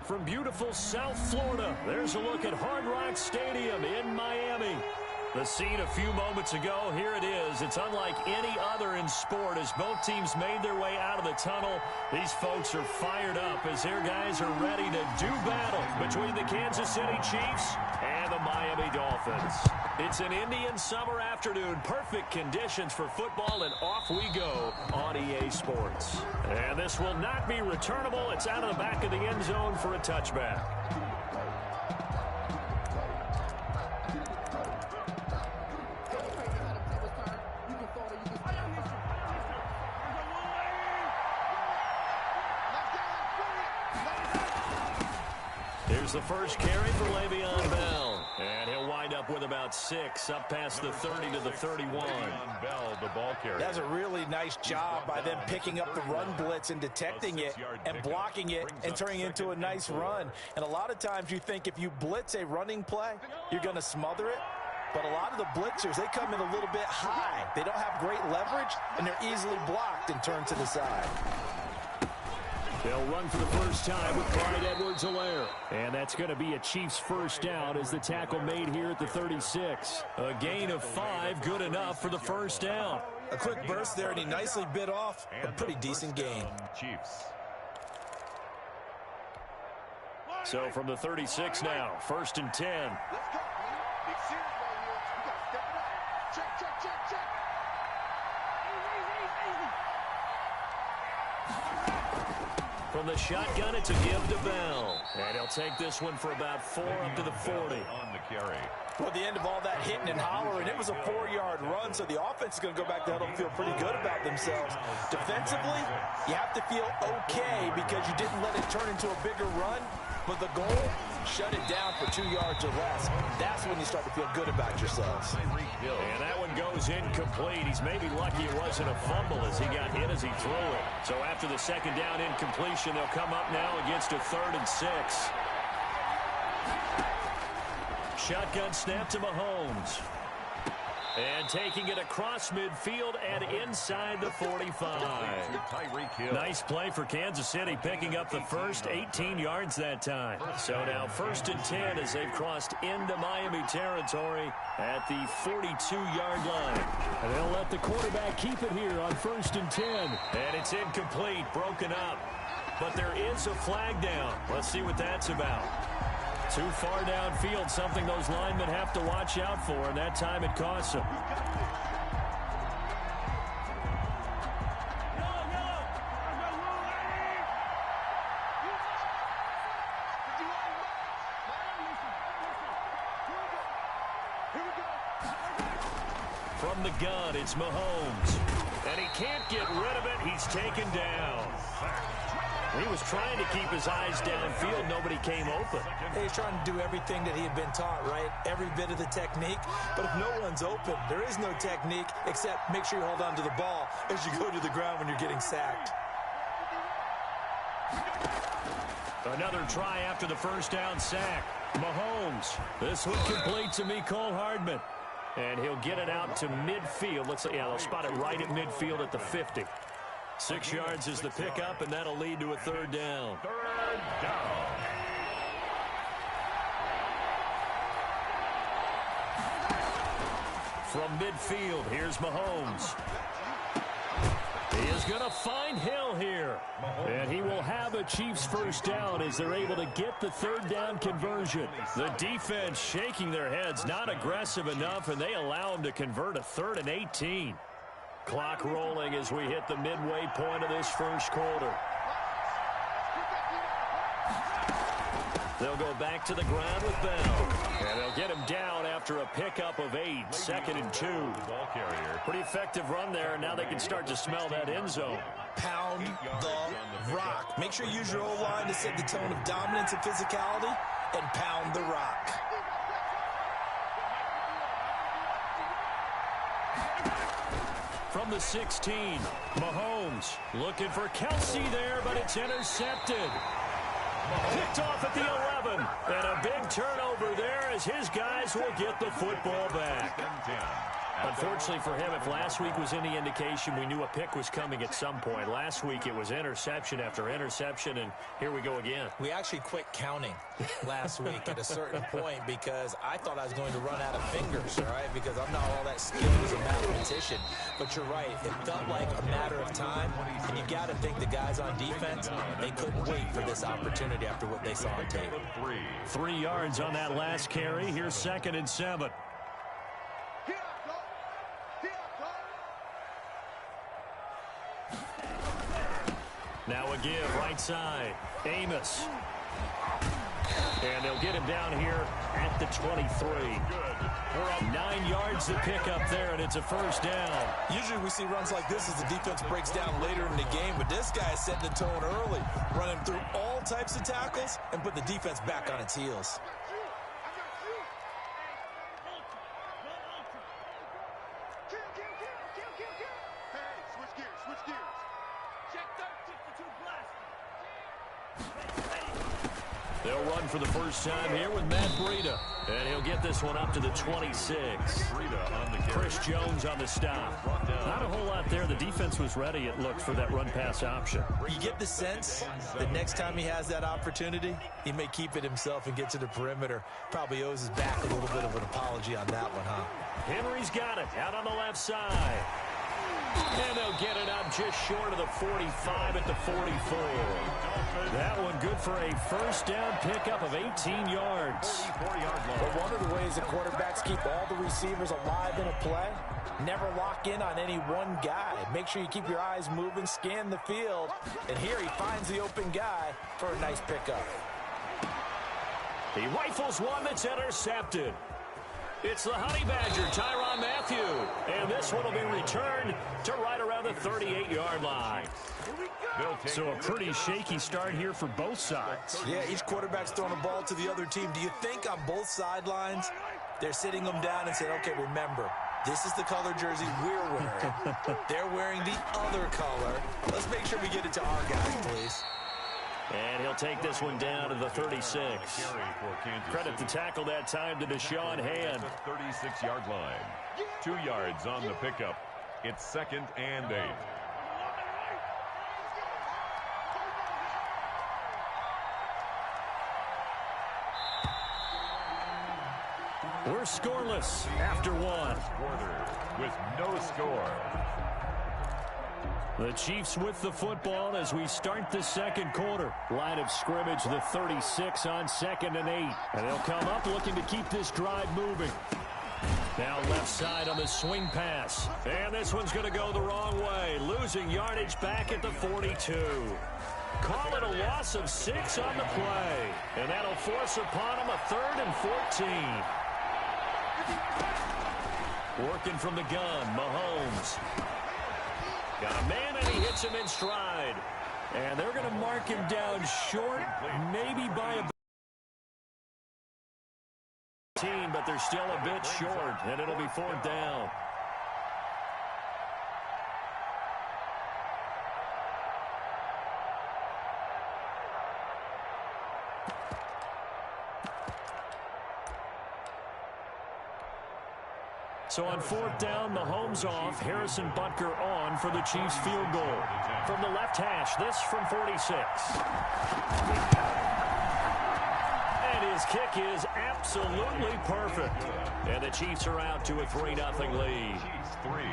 from beautiful South Florida. There's a look at Hard Rock Stadium in Miami. The scene a few moments ago, here it is. It's unlike any other in sport as both teams made their way out of the tunnel. These folks are fired up as their guys are ready to do battle between the Kansas City Chiefs and the Miami Dolphins. It's an Indian summer afternoon, perfect conditions for football, and off we go on EA Sports. And this will not be returnable. It's out of the back of the end zone for a touchback. Here's the first carry for Le'Veon Bell. And he'll wind up with about 6, up past the 30 to the 31. Bell, the ball carrier. That's a really nice job by them picking up the run blitz and detecting it and blocking it and turning it into a nice run. And a lot of times you think if you blitz a running play, you're going to smother it. But a lot of the blitzers, they come in a little bit high. They don't have great leverage, and they're easily blocked and turned to the side. They'll run for the first time with Clyde Edwards-Helaire. And that's going to be a Chiefs first down as the tackle made here at the 36. A gain of 5, good enough for the first down. A quick burst there, and he nicely bit off a pretty decent gain. Chiefs. So from the 36 now, 1st and 10. Let's go. Big series right here. We got to step it up. Check, check, check, check. From the shotgun, it's a give to Bell. And he'll take this one for about 4 up to the 40. On the carry. Well, at the end of all that hitting and hollering, it was a 4-yard run, so the offense is going to go back to huddle and feel pretty good about themselves. Defensively, you have to feel okay because you didn't let it turn into a bigger run, but the goal, shut it down for 2 yards or less. That's when you start to feel good about yourselves. And that one goes incomplete. He's maybe lucky it wasn't a fumble as he got hit as he threw it. So after the second down incompletion, they'll come up now against a 3rd and 6. Shotgun snap to Mahomes. And taking it across midfield and inside the 45. Nice play for Kansas City, picking up the first 18 yards that time. So now 1st and 10 as they've crossed into Miami territory at the 42-yard line. And they'll let the quarterback keep it here on 1st and 10. And it's incomplete, broken up. But there is a flag down. Let's see what that's about. Too far downfield, something those linemen have to watch out for, and that time it costs them. From the gun, it's Mahomes. And he can't get rid of it. He's taken down. He was trying to keep his eyes downfield. Nobody came open. He's trying to do everything that he had been taught, right? Every bit of the technique. But if no one's open, there is no technique except make sure you hold on to the ball as you go to the ground when you're getting sacked. Another try after the first down sack. Mahomes. This one complete to Mecole Hardman. And he'll get it out to midfield. Looks like, yeah, they'll spot it right at midfield at the 50. 6 yards is the pickup, and that'll lead to a 3rd down. 3rd down. From midfield, here's Mahomes. He is going to find Hill here. And he will have a Chiefs first down as they're able to get the 3rd down conversion. The defense shaking their heads, not aggressive enough, and they allow him to convert a 3rd and 18. Clock rolling as we hit the midway point of this first quarter. They'll go back to the ground with Bell. And they'll get him down after a pickup of 8. 2nd and 2. Ball carrier. Pretty effective run there, and now they can start to smell that end zone. Pound the rock. Make sure you use your O-line to set the tone of dominance and physicality, and pound the rock. From the 16, Mahomes looking for Kelsey there, but it's intercepted. Picked off at the 11, and a big turnover there as his guys will get the football back. Unfortunately for him, if last week was any indication, we knew a pick was coming at some point. Last week it was interception after interception, and here we go again. We actually quit counting last week at a certain point because I thought I was going to run out of fingers, all right, because I'm not all that skilled as a mathematician. But you're right. It felt like a matter of time, and you got to think the guys on defense, they couldn't wait for this opportunity after what they saw on tape. 3 yards on that last carry. Here's 2nd and 7. Now a give, right side. Amos. And they'll get him down here at the 23. We're up 9 yards to pick up there, and it's a first down. Usually we see runs like this as the defense breaks down later in the game, but this guy is setting the tone early, running through all types of tackles and put the defense back on its heels. They'll run for the first time here with Matt Breida. And he'll get this one up to the 26. Chris Jones on the stop. Not a whole lot there. The defense was ready, it looked, for that run-pass option. You get the sense that next time he has that opportunity, he may keep it himself and get to the perimeter. Probably owes his back a little bit of an apology on that one, huh? Henry's got it out on the left side. And they'll get it up just short of the 45 at the 44. That one good for a first down pickup of 18 yards. But one of the ways the quarterbacks keep all the receivers alive in a play, never lock in on any one guy. Make sure you keep your eyes moving, scan the field. And here he finds the open guy for a nice pickup. He rifles one that's intercepted. It's the Honey Badger, Tyrann Mathieu. And this one will be returned to right around the 38-yard line. So a pretty shaky start here for both sides. Yeah, each quarterback's throwing a ball to the other team. Do you think on both sidelines they're sitting them down and saying, okay, remember, this is the color jersey we're wearing. They're wearing the other color. Let's make sure we get it to our guys, please. And he'll take this one down to the 36. Credit the tackle that time to Deshaun Hand. 36-yard line. 2 yards on the pickup. It's 2nd and 8. We're scoreless after one. Quarter with no score. The Chiefs with the football as we start the second quarter. Line of scrimmage, the 36 on 2nd and 8. And they'll come up looking to keep this drive moving. Now left side on the swing pass. And this one's going to go the wrong way. Losing yardage back at the 42. Call it a loss of 6 on the play. And that'll force upon them a 3rd and 14. Working from the gun, Mahomes. Got a man, and he hits him in stride. And they're going to mark him down short, maybe by a team, but they're still a bit short, and it'll be 4th down. So on 4th down, Mahomes off, Harrison Butker on for the Chiefs field goal. From the left hash, this from 46. And his kick is absolutely perfect. And the Chiefs are out to a 3-0 lead.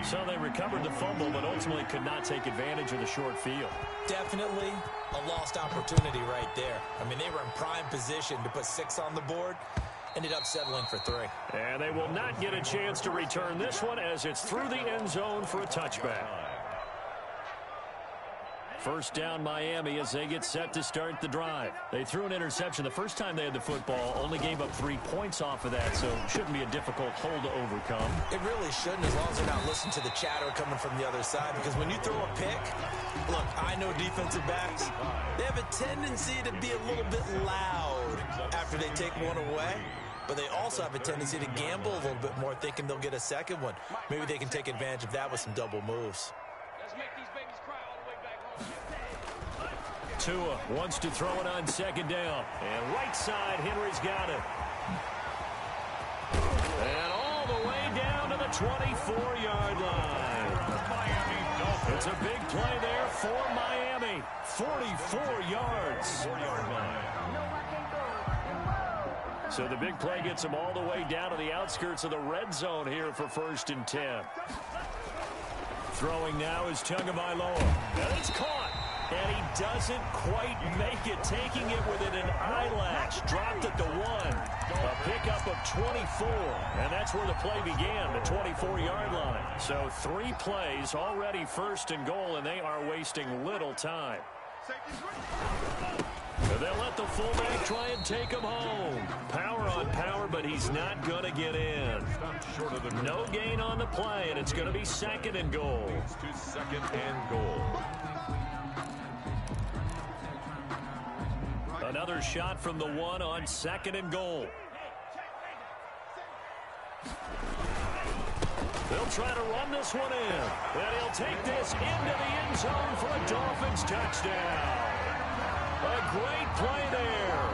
So they recovered the fumble, but ultimately could not take advantage of the short field. Definitely a lost opportunity right there. I mean, they were in prime position to put 6 on the board. Ended up settling for 3. And they will not get a chance to return this one as it's through the end zone for a touchback. First down Miami as they get set to start the drive. They threw an interception the first time they had the football, only gave up 3 points off of that, so it shouldn't be a difficult hole to overcome. It really shouldn't, as long as they're not listening to the chatter coming from the other side, because when you throw a pick, look, I know defensive backs, they have a tendency to be a little bit loud after they take one away. But they also have a tendency to gamble a little bit more, thinking they'll get a second one. Maybe they can take advantage of that with some double moves. Let's make these babies cry all the way back home. Tua wants to throw it on 2nd down. And right side, Henry's got it. And all the way down to the 24-yard line. It's a big play there for Miami. 44 yards. So the big play gets him all the way down to the outskirts of the red zone here for 1st and 10. Throwing now is Tagovailoa. And it's caught. And he doesn't quite make it, taking it within an eyelash. Dropped at the 1. A pickup of 24. And that's where the play began, the 24-yard line. So 3 plays, already 1st and goal, and they are wasting little time. They'll let the fullback try and take him home. Power on power, but he's not going to get in. No gain on the play, and it's going to be 2nd and goal. It's to 2nd and goal. Another shot from the 1 on 2nd and goal. They'll try to run this one in. And he'll take this into the end zone for a Dolphins touchdown. A great play there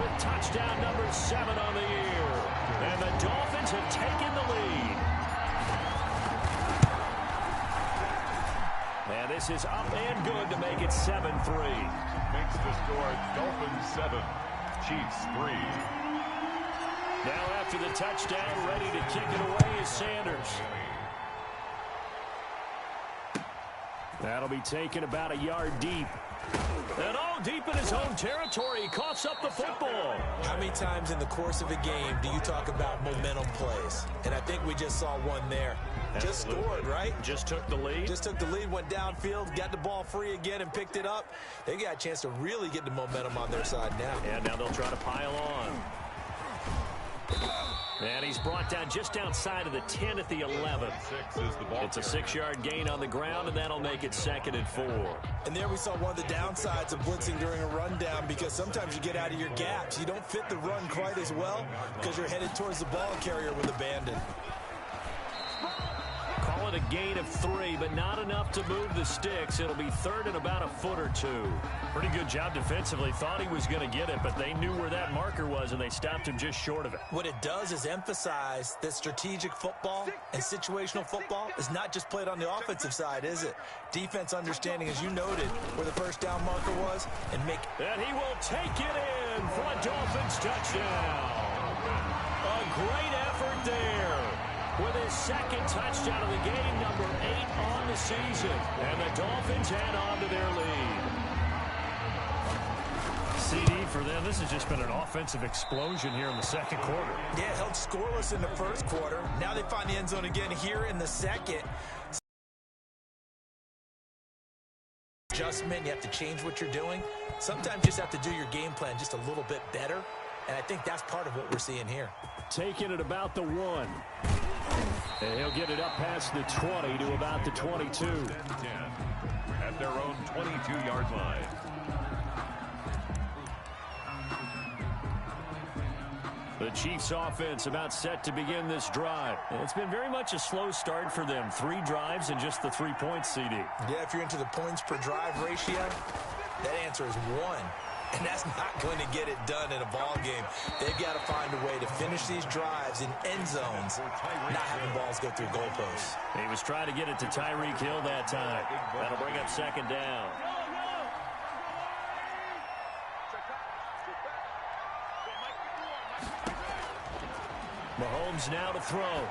with touchdown number 7 on the year. And the Dolphins have taken the lead. And this is up and good to make it 7-3. Makes the score Dolphins 7, Chiefs 3. Now after the touchdown, ready to kick it away is Sanders. That'll be taken about a yard deep. And all deep in his own territory, he coughs up the football. How many times in the course of a game do you talk about momentum plays? And I think we just saw one there. Just scored, right? Just took the lead. Just took the lead, went downfield, got the ball free again and picked it up. They got a chance to really get the momentum on their side now. And now they'll try to pile on. And he's brought down just outside of the 10 at the 11. It's a 6-yard gain on the ground, and that'll make it 2nd and 4. And there we saw one of the downsides of blitzing during a rundown, because sometimes you get out of your gaps. You don't fit the run quite as well because you're headed towards the ball carrier with abandon. Call it a gain of 3, but not enough to move the sticks. It'll be 3rd and about a foot or 2. Pretty good job defensively. Thought he was going to get it, but they knew where that marker was, and they stopped him just short of it. What it does is emphasize that strategic football and situational football is not just played on the offensive side, is it? Defense understanding, as you noted, where the first down marker was, and make... And he will take it in for a Dolphins touchdown. A great effort there. With his 2nd touchdown of the game, number 8 on the season. And the Dolphins head on to their lead. CD for them, this has just been an offensive explosion here in the 2nd quarter. Yeah, held scoreless in the 1st quarter. Now they find the end zone again here in the 2nd. Adjustment, you have to change what you're doing. Sometimes you just have to do your game plan just a little bit better. And I think that's part of what we're seeing here. Taking it about the 1. And he'll get it up past the 20 to about the 22. 10 at their own 22-yard line. The Chiefs offense about set to begin this drive. And it's been very much a slow start for them. 3 drives and just the 3 points, CD. Yeah, if you're into the points per drive ratio, that answer is 1. And that's not going to get it done in a ball game. They've got to find a way to finish these drives in end zones, not having balls go through goalposts. He was trying to get it to Tyreek Hill that time. That'll bring up 2nd down. Mahomes now to throw.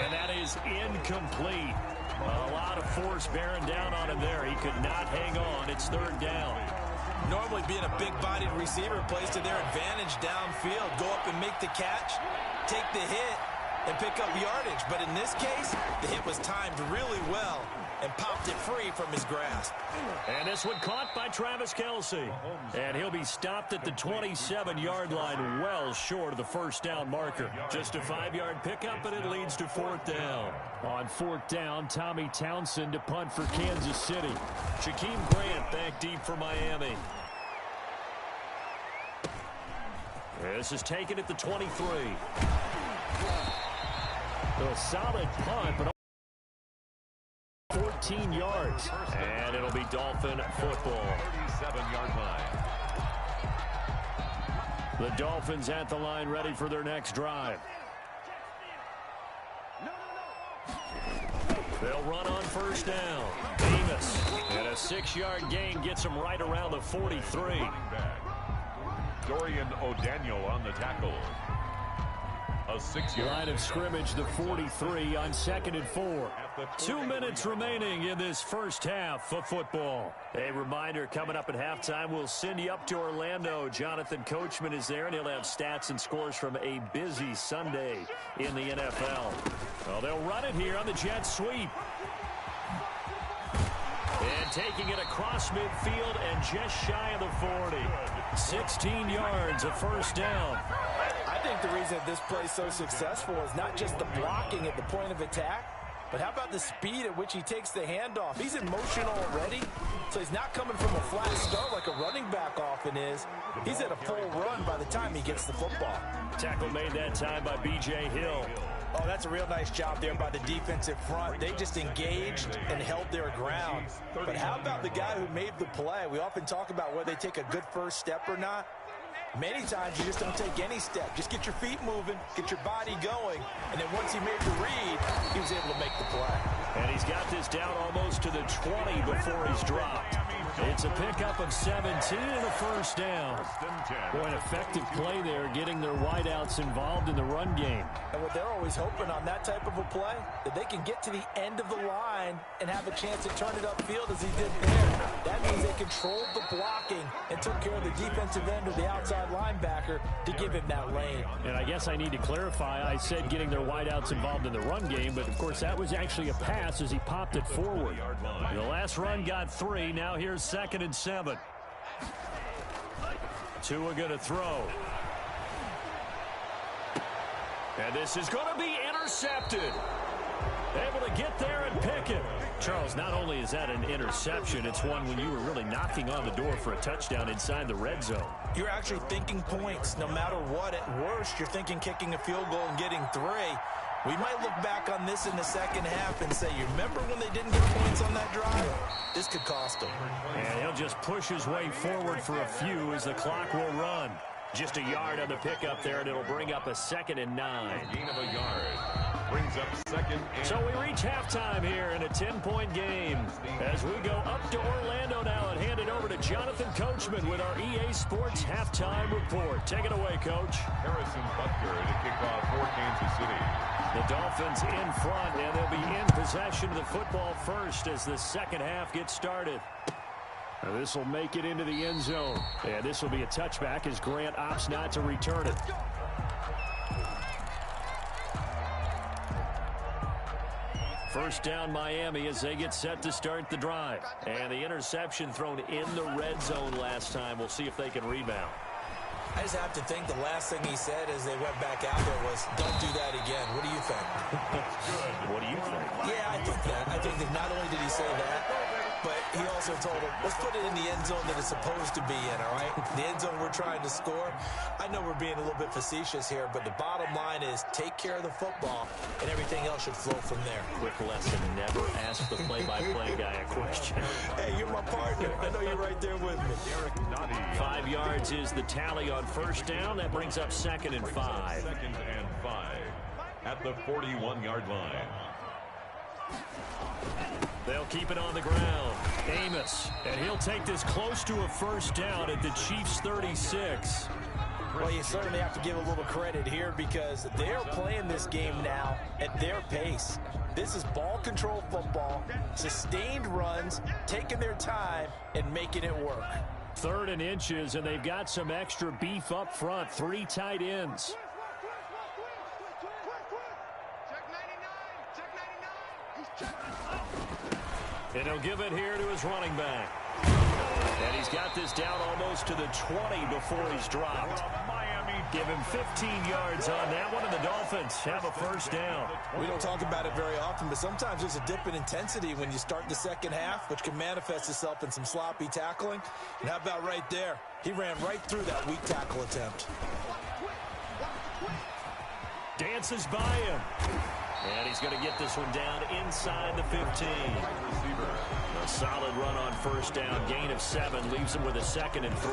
And that is incomplete. A lot of force bearing down on him there. He could not hang on. It's 3rd down. Normally being a big-bodied receiver plays to their advantage downfield. Go up and make the catch, take the hit, and pick up yardage. But in this case, the hit was timed really well and popped it free from his grasp. And this one caught by Travis Kelce. And he'll be stopped at the 27-yard line, well short of the 1st down marker. Just a 5-yard pickup, and it leads to 4th down. On 4th down, Tommy Townsend to punt for Kansas City. Shaquem Grant back deep for Miami. This is taken at the 23. A solid punt, but 14 yards. And it'll be Dolphin football. 37-yard line. The Dolphins at the line ready for their next drive. They'll run on first down. Amos, and a 6-yard gain gets him right around the 43. Dorian O'Daniel on the tackle. A 6-yard line of scrimmage, the 43 on 2nd and 4. 2 minutes remaining in this first half of football. A reminder, coming up at halftime, we'll send you up to Orlando. Jonathan Coachman is there, and he'll have stats and scores from a busy Sunday in the NFL. Well, they'll run it here on the jet sweep. And taking it across midfield and just shy of the 40. 16 yards, a first down. I think the reason that this play is so successful is not just the blocking at the point of attack, but how about the speed at which he takes the handoff? He's in motion already, so he's not coming from a flat start like a running back often is. He's at a full run by the time he gets the football. Tackle made that time by B.J. Hill. Oh, that's a real nice job there by the defensive front. They just engaged and held their ground. But how about the guy who made the play? We often talk about whether they take a good first step or not. Many times you just don't take any step. Just get your feet moving, get your body going, and then once he made the read, he was able to make the play. And he's got this down almost to the 20 before he's dropped. It's a pickup of 17 and a first down. Boy, an effective play there, getting their wideouts involved in the run game. And what they're always hoping on that type of a play, that they can get to the end of the line and have a chance to turn it upfield as he did there. That means they controlled the blocking and took care of the defensive end or the outside linebacker to give him that lane. And I guess I need to clarify, I said getting their wideouts involved in the run game, but of course that was actually a pass as he popped it forward. The last run got 3, now here's 2nd and 7. Tua going to throw. And this is going to be intercepted. Able to get there and pick it. Charles, not only is that an interception, it's one when you were really knocking on the door for a touchdown inside the red zone. You're actually thinking points no matter what. At worst, you're thinking kicking a field goal and getting 3. We might look back on this in the second half and say, you remember when they didn't get points on that drive? This could cost them. And he'll just push his way forward for a few as the clock will run. Just a yard on the pickup there, and it'll bring up a 2nd and 9. gain of a yard. Brings up 2nd and... So we reach halftime here in a 10-point game. As we go up to Orlando now and hand it over to Jonathan Coachman with our EA Sports Halftime Report. Take it away, Coach. Harrison Butker to kick off for Kansas City. The Dolphins in front, and they'll be in possession of the football first as the second half gets started. Now this will make it into the end zone. And this will be a touchback as Grant opts not to return it. First down Miami as they get set to start the drive. And the interception thrown in the red zone last time. We'll see if they can rebound. I just have to think the last thing he said as they went back out there was, don't do that again. What do you think? What do you think? Yeah, I think that. I think that not only did he say that, but he also told him, let's put it in the end zone that it's supposed to be in, all right? The end zone we're trying to score. I know we're being a little bit facetious here, but the bottom line is take care of the football, and everything else should flow from there. Quick lesson, never ask the play-by-play guy a question. Hey, you're my partner. I know you're right there with me. 5 yards is the tally on first down. That brings up 2nd and 5. 2nd and 5 at the 41-yard line. They'll keep it on the ground. Amos, and he'll take this close to a first down at the Chiefs' 36. Well, you certainly have to give a little credit here because they're playing this game now at their pace. This is ball control football, sustained runs, taking their time, and making it work. 3rd and inches, and they've got some extra beef up front. 3 tight ends. And he'll give it here to his running back. And he's got this down almost to the 20 before he's dropped. Give him 15 yards on that one, and the Dolphins have a first down. We don't talk about it very often, but sometimes there's a dip in intensity when you start the second half, which can manifest itself in some sloppy tackling. And how about right there? He ran right through that weak tackle attempt. Dances by him. And he's going to get this one down inside the 15. A solid run on first down. Gain of 7 leaves him with a 2nd and 3.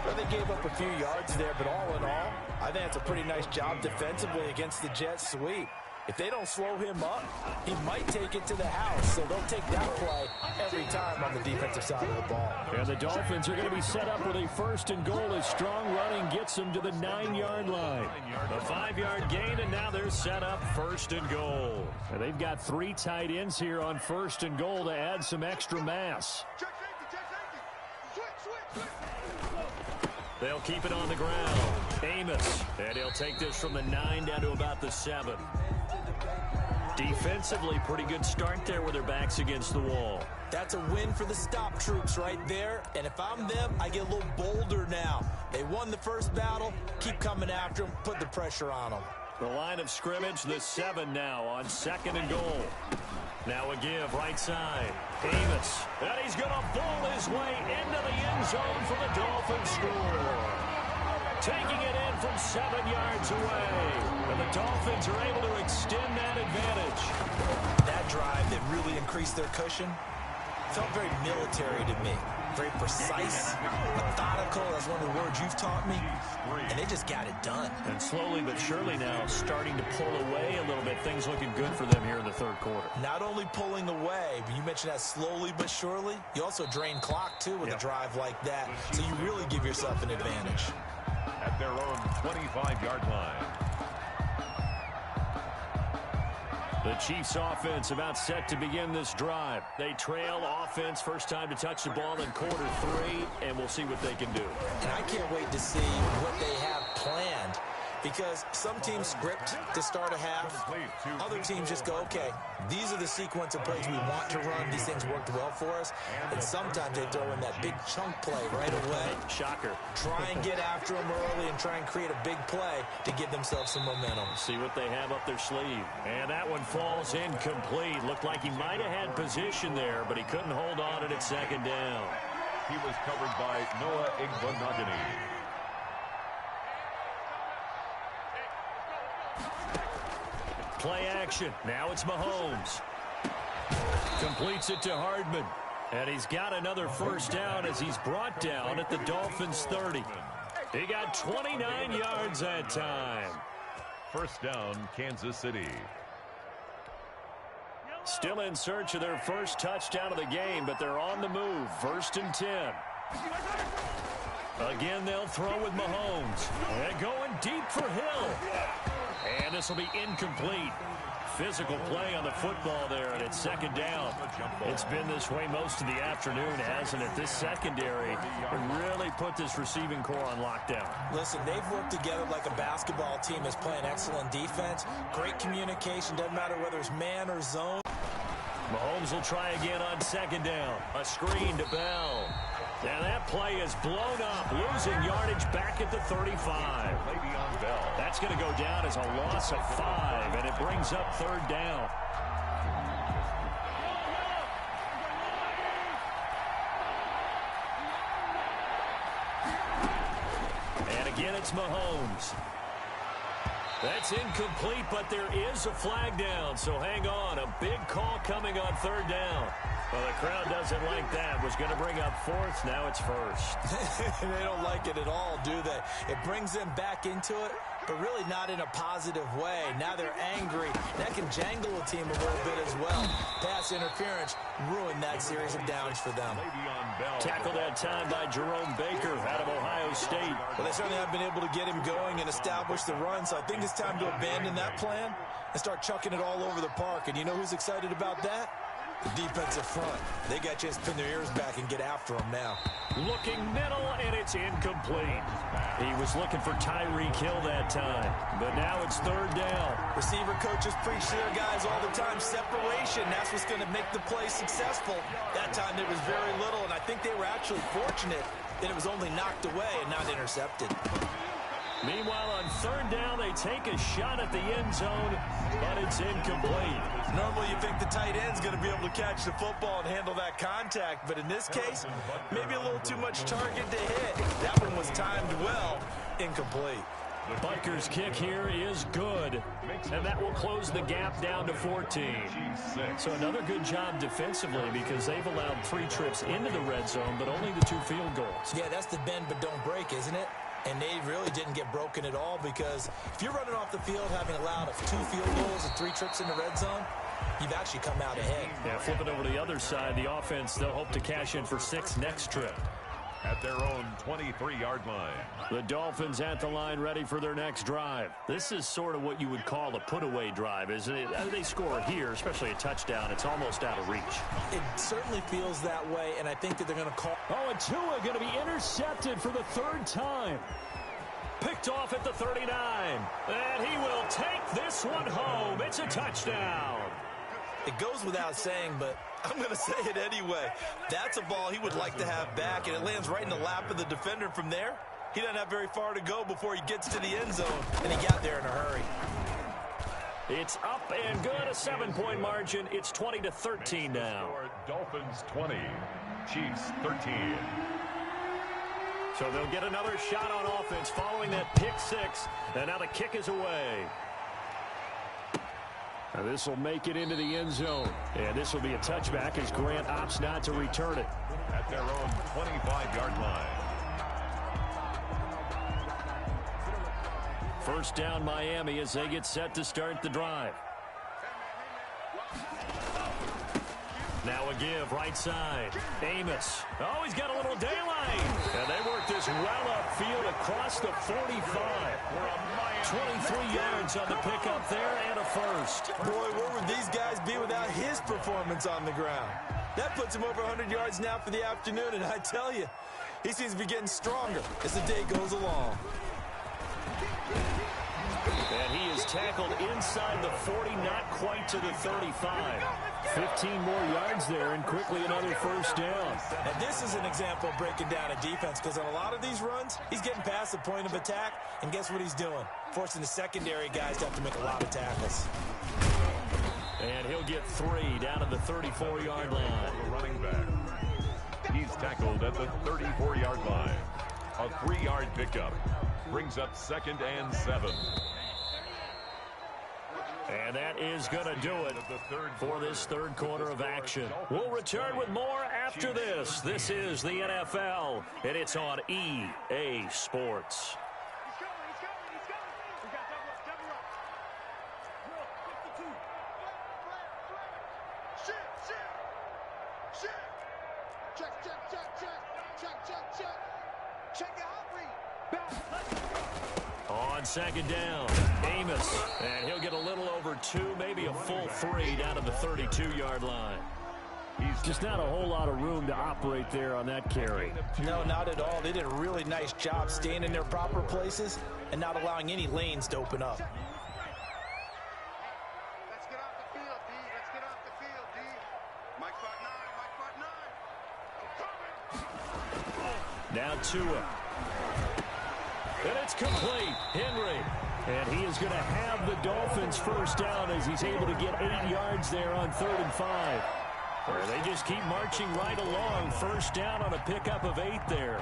Well, they gave up a few yards there, but all in all, I think it's a pretty nice job defensively against the jet sweep. If they don't slow him up, he might take it to the house. So they'll take that play every time on the defensive side of the ball. And the Dolphins are going to be set up with a 1st and goal as strong running gets them to the 9-yard line. A 5-yard gain, and now they're set up 1st and goal. And they've got 3 tight ends here on 1st and goal to add some extra mass. Check safety. Switch. They'll keep it on the ground. Amos, and he'll take this from the 9 down to about the 7. Defensively, pretty good start there with their backs against the wall. That's a win for the stop troops right there. And if I'm them, I get a little bolder now. They won the first battle. Keep coming after them. Put the pressure on them. The line of scrimmage, the 7 now on 2nd and goal. Now a give, right side. Amos, and he's going to ball his way into the end zone for the Dolphins score. Taking it in from 7 yards away. And the Dolphins are able to extend that advantage. That drive that really increased their cushion felt very military to me. Very precise, methodical. That's one of the words you've taught me. And they just got it done. And slowly but surely now starting to pull away a little bit. Things looking good for them here in the 3rd quarter. Not only pulling away, but you mentioned that slowly but surely. You also drain clock, too, with a drive like that. So you really give yourself an advantage. At their own 25-yard line. The Chiefs offense about set to begin this drive. They trail offense, first time to touch the ball in quarter 3, and we'll see what they can do. And I can't wait to see what they have planned, because some teams script to start a half. Other teams just go, okay, these are the sequence of plays we want to run. These things worked well for us. And sometimes they throw in that big chunk play right away. Shocker. Try and get after them early and try and create a big play to give themselves some momentum. See what they have up their sleeve. And that one falls incomplete. Looked like he might have had position there, but he couldn't hold on at 2nd down. He was covered by Noah Igbenogany. Play action. Now it's Mahomes. Completes it to Hardman. And he's got another 1st down as he's brought down at the Dolphins' 30. He got 29 yards that time. 1st down, Kansas City. Still in search of their first touchdown of the game, but they're on the move. 1st and 10. Again, they'll throw with Mahomes. And going deep for Hill. And this will be incomplete. Physical play on the football there, and it's 2nd down. It's been this way most of the afternoon, hasn't it? This secondary really put this receiving core on lockdown. Listen, they've worked together like a basketball team that's playing excellent defense. Great communication. Doesn't matter whether it's man or zone. Mahomes will try again on 2nd down. A screen to Bell. And that play is blown up, losing yardage back at the 35. That's going to go down as a loss of 5, and it brings up 3rd down. And again, it's Mahomes. That's incomplete, but there is a flag down, so hang on. A big call coming on 3rd down. Well, the crowd doesn't like that. Was going to bring up 4th. Now it's 1st. They don't like it at all, do they? It brings them back into it, but really not in a positive way. Now they're angry. That can jangle a team a little bit as well. Pass interference ruined that series of downs for them. Tackled that time by Jerome Baker out of Ohio State. Well, they certainly have been able to get him going and establish the run, so I think it's time to abandon that plan and start chucking it all over the park. And you know who's excited about that? The defensive front. They got a chance to pin their ears back and get after them now. Looking middle, and it's incomplete. He was looking for Tyreek Hill that time, but now it's 3rd down. Receiver coaches preach to their guys all the time, separation. That's what's going to make the play successful. That time there was very little, and I think they were actually fortunate that it was only knocked away and not intercepted. Meanwhile, on 3rd down, they take a shot at the end zone, but it's incomplete. Normally, you think the tight end's going to be able to catch the football and handle that contact, but in this case, maybe a little too much target to hit. That one was timed well, incomplete. Butker's kick here is good, and that will close the gap down to 14. So another good job defensively because they've allowed 3 trips into the red zone, but only the 2 field goals. Yeah, that's the bend but don't break, isn't it? And they really didn't get broken at all, because if you're running off the field having allowed 2 field goals and 3 trips in the red zone, you've actually come out ahead. Yeah, flip it over to the other side. The offense, they'll hope to cash in for 6 next trip. At their own 23-yard line. The Dolphins at the line, ready for their next drive. This is sort of what you would call a put-away drive, isn't it? They score here, especially a touchdown. It's almost out of reach. It certainly feels that way, and I think that they're going to call. Oh, and Tua going to be intercepted for the 3rd time. Picked off at the 39. And he will take this one home. It's a touchdown. It goes without saying, but I'm going to say it anyway. That's a ball he would like to have back, and it lands right in the lap of the defender from there. He doesn't have very far to go before he gets to the end zone, and he got there in a hurry. It's up and good, a 7-point margin. It's 20-13 now. Dolphins 20, Chiefs 13. So they'll get another shot on offense following that pick 6, and now the kick is away. This will make it into the end zone. And this will be a touchback as Grant opts not to return it. At their own 25-yard line. First down Miami as they get set to start the drive. Now a give, right side. Amos. Oh, he's got a little daylight. And they work this well upfield across the 45. 23 yards on the pickup there and a first. Boy, where would these guys be without his performance on the ground? That puts him over 100 yards now for the afternoon, and I tell you, he seems to be getting stronger as the day goes along. And he is tackled inside the 40, not quite to the 35. 15 more yards there, and quickly another first down. And this is an example of breaking down a defense, because on a lot of these runs, he's getting past the point of attack, and guess what he's doing? Forcing the secondary guys to have to make a lot of tackles. And he'll get 3 down to the 34-yard line. The running back. He's tackled at the 34-yard line. A 3-yard pickup brings up 2nd and 7. And that is going to do it for this 3rd quarter of action. We'll return with more after this. This is the NFL, and it's on EA Sports. On 2nd down, Amos, and he'll get a little over 2, maybe a full 3 down to the 32-yard line. He's just not a whole lot of room to operate there on that carry. No, not at all. They did a really nice job staying in their proper places and not allowing any lanes to open up. Let's get off the field, D. Let's get off the field, D. Mike spot 9, Mike spot 9. Now Tua. And it's complete. Henry. And he is going to have the Dolphins first down as he's able to get 8 yards there on 3rd and 5. They just keep marching right along. First down on a pickup of 8 there.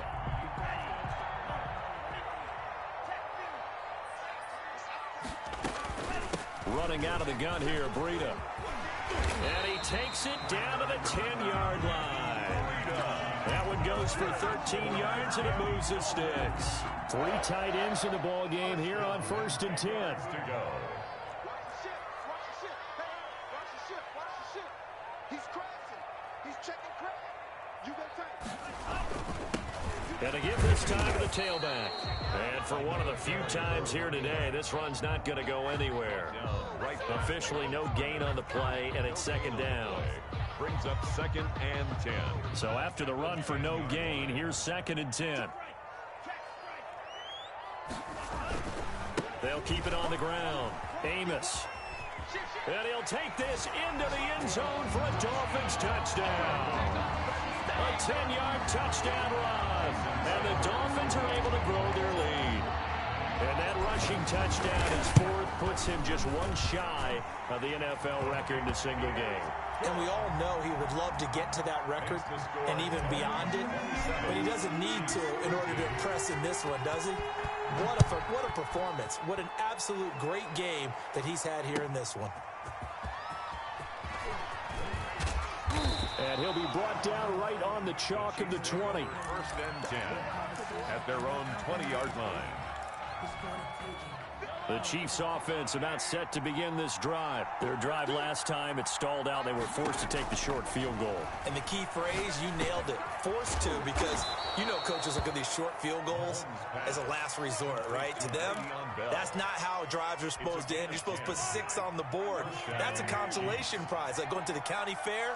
Running out of the gun here, Breida. And he takes it down to the 10-yard line. That one goes for 13 yards, and it moves the sticks. 3 tight ends in the ball game here on 1st and 10. To go. And to give this time to the tailback. And for one of the few times here today, this run's not going to go anywhere. Officially no gain on the play, and it's 2nd down. Brings up 2nd and 10. So after the run for no gain, here's 2nd and 10. They'll keep it on the ground. Amos. And he'll take this into the end zone for a Dolphins touchdown. A 10-yard touchdown run. And the Dolphins are able to grow their lead. And that rushing touchdown is 4th, puts him just 1 shy of the NFL record in a single game. And we all know he would love to get to that record and even beyond it, but he doesn't need to in order to impress in this one, does he? What a performance. What an absolute great game that he's had here in this one. And he'll be brought down right on the chalk of the 20. 1st and 10 at their own 20-yard line. The Chiefs offense about set to begin this drive. Their drive last time, it stalled out. They were forced to take the short field goal. And the key phrase, you nailed it, forced to, because you know coaches look at these short field goals as a last resort, right? To them, that's not how drives are supposed to end. You're supposed to put 6 on the board. That's a consolation prize, like going to the county fair.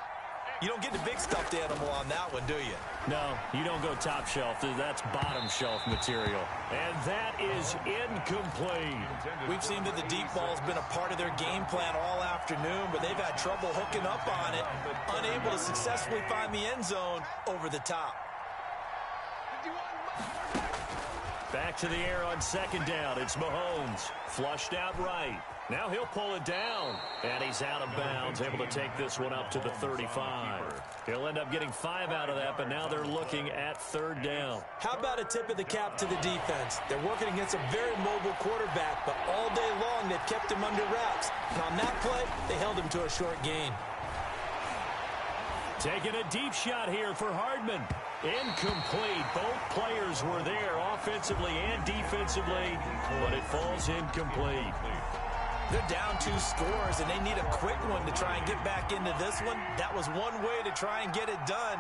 You don't get the big stuffed animal on that one, do you? No, you don't go top shelf. That's bottom shelf material. And that is incomplete. We've seen that the deep ball's been a part of their game plan all afternoon, but they've had trouble hooking up on it, unable to successfully find the end zone over the top. Back to the air on 2nd down. It's Mahomes. Flushed out right. Now he'll pull it down. And he's out of bounds, able to take this one up to the 35. He'll end up getting 5 out of that, but now they're looking at 3rd down. How about a tip of the cap to the defense? They're working against a very mobile quarterback, but all day long they've kept him under wraps. And on that play, they held him to a short gain. Taking a deep shot here for Hardman. Incomplete. Both players were there offensively and defensively, but it falls incomplete. They're down 2 scores, and they need a quick one to try and get back into this one. That was one way to try and get it done.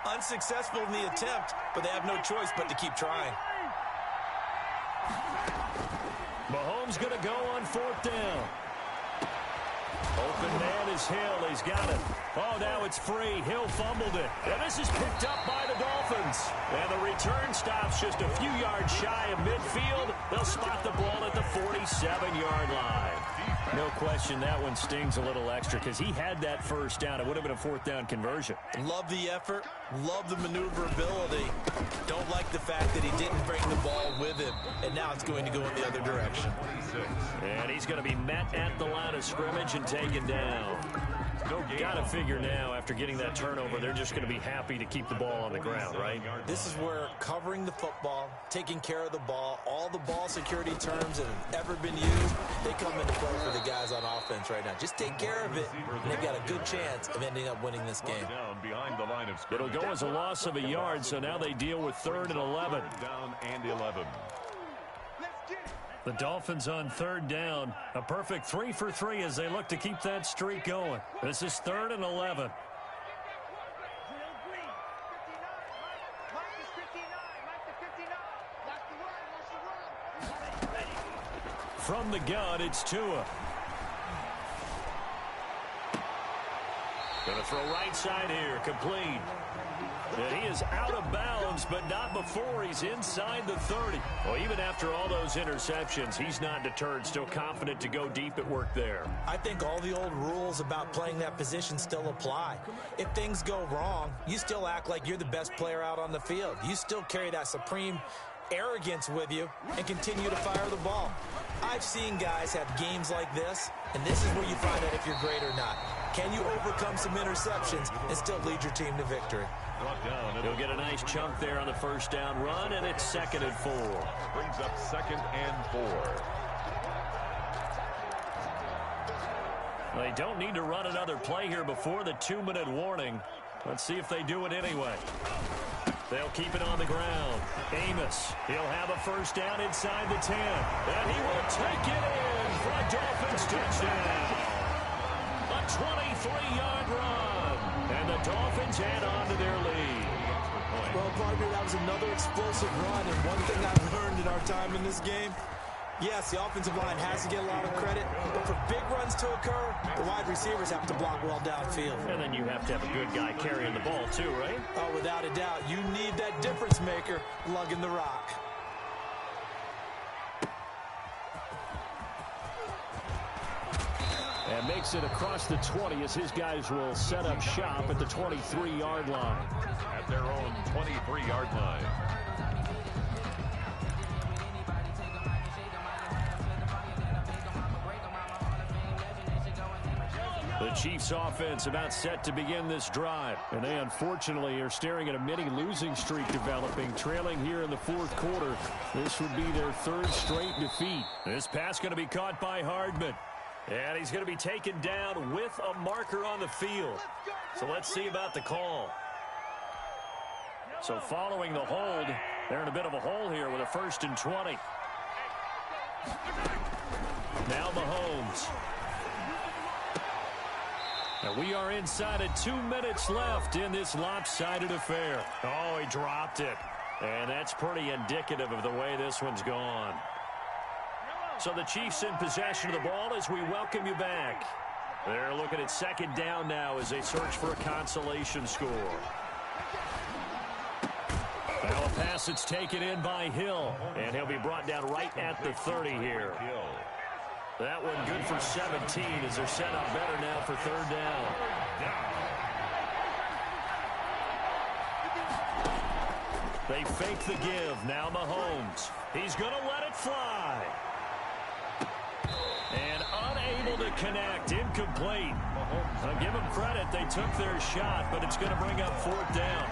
Unsuccessful in the attempt, but they have no choice but to keep trying. Mahomes going to go on 4th down. Open man is Hill. He's got it. Oh, now it's free. Hill fumbled it. And this is picked up by the Dolphins. And the return stops just a few yards shy of midfield. They'll spot the ball at the 47-yard line. No question that one stings a little extra because he had that 1st down. It would have been a 4th down conversion. Love the effort. Love the maneuverability. Don't like the fact that he didn't bring the ball with him. And now it's going to go in the other direction. And he's going to be met at the line of scrimmage and taken down. Got to figure now, after getting that turnover, they're just going to be happy to keep the ball on the ground, right? This is where covering the football, taking care of the ball, all the ball security terms that have ever been used, they come into play for the guys on offense right now. Just take care of it, and they've got a good chance of ending up winning this game. It'll go as a loss of a yard, so now they deal with 3rd and 11. Down and 11. The Dolphins on 3rd down. A perfect 3 for 3 as they look to keep that streak going. This is 3rd and 11. From the gun, it's Tua. Going to throw right side here, complete. And he is out of bounds, but not before he's inside the 30. Well, even after all those interceptions, he's not deterred, still confident to go deep at work there. I think all the old rules about playing that position still apply. If things go wrong, you still act like you're the best player out on the field. You still carry that supreme arrogance with you and continue to fire the ball. I've seen guys have games like this, and this is where you find out if you're great or not. Can you overcome some interceptions and still lead your team to victory? He'll get a nice chunk there on the 1st down run, and it's 2nd and 4. Brings up 2nd and 4. They don't need to run another play here before the 2-minute warning. Let's see if they do it anyway. They'll keep it on the ground. Amos, he'll have a 1st down inside the 10. And he will take it in for a Dolphins touchdown. A 23-yard run. And the Dolphins add on to their lead. Well, partner, that was another explosive run. And one thing I've learned in our time in this game, yes, the offensive line has to get a lot of credit, but for big runs to occur, the wide receivers have to block well downfield. And then you have to have a good guy carrying the ball too, right? Oh, without a doubt. You need that difference maker lugging the rock. And makes it across the 20 as his guys will set up shop at the 23-yard line. At their own 23-yard line. The Chiefs offense about set to begin this drive. And they unfortunately are staring at a mini losing streak developing, trailing here in the 4th quarter. This would be their 3rd straight defeat. This pass going to be caught by Hardman. And he's going to be taken down with a marker on the field. So let's see about the call. So following the hold, they're in a bit of a hole here with a 1st and 20. Now Mahomes. And we are inside of 2 minutes left in this lopsided affair. Oh, he dropped it. And that's pretty indicative of the way this one's gone. So the Chiefs in possession of the ball as we welcome you back. They're looking at 2nd down now as they search for a consolation score. Now a pass that's taken in by Hill. And he'll be brought down right at the 30 here. That one good for 17 as they're set up better now for 3rd down. They fake the give. Now Mahomes. He's going to let it fly. And unable to connect. Incomplete. I'll give them credit. They took their shot, but it's going to bring up 4th down.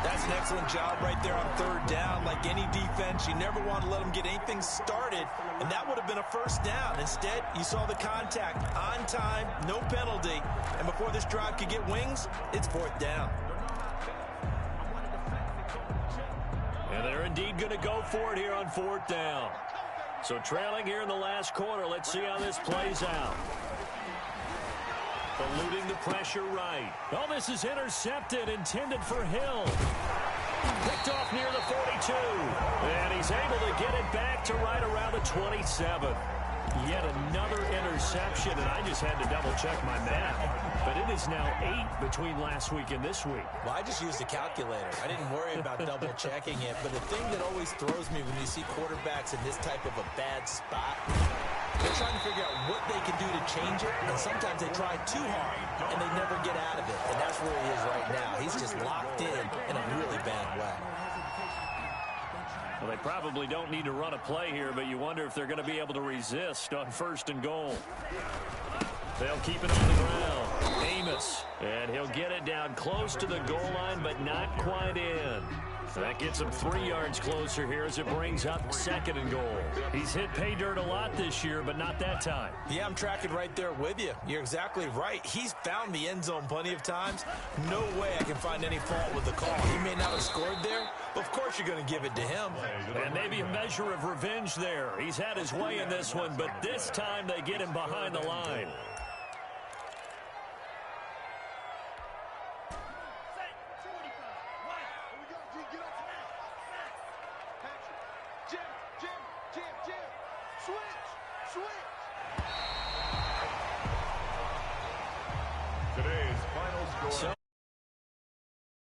That's an excellent job right there on 3rd down. Like any defense, you never want to let them get anything started, and that would have been a 1st down. Instead, you saw the contact on time, no penalty, and before this drive could get wings, it's 4th down. And they're indeed going to go for it here on 4th down. So trailing here in the last quarter, let's see how this plays out. Eluding the pressure right. Oh, this is intercepted, intended for Hill. Picked off near the 42. And he's able to get it back to right around the 27. Yet another interception, and I just had to double-check my math. But it is now 8 between last week and this week. Well, I just used a calculator. I didn't worry about double-checking it. But the thing that always throws me when you see quarterbacks in this type of a bad spot, they're trying to figure out what they can do to change it, and sometimes they try too hard, and they never get out of it. And that's where he is right now. He's just locked in a really bad way. Well, they probably don't need to run a play here, but you wonder if they're going to be able to resist on 1st and goal. They'll keep it on the ground. Amos, and he'll get it down close to the goal line, but not quite in. That gets him 3 yards closer here as it brings up 2nd and goal. He's hit pay dirt a lot this year, but not that time. Yeah, I'm tracking right there with you. You're exactly right. He's found the end zone plenty of times. No way I can find any fault with the call. He may not have scored there, but of course you're going to give it to him. And maybe a measure of revenge there. He's had his way in this one, but this time they get him behind the line. So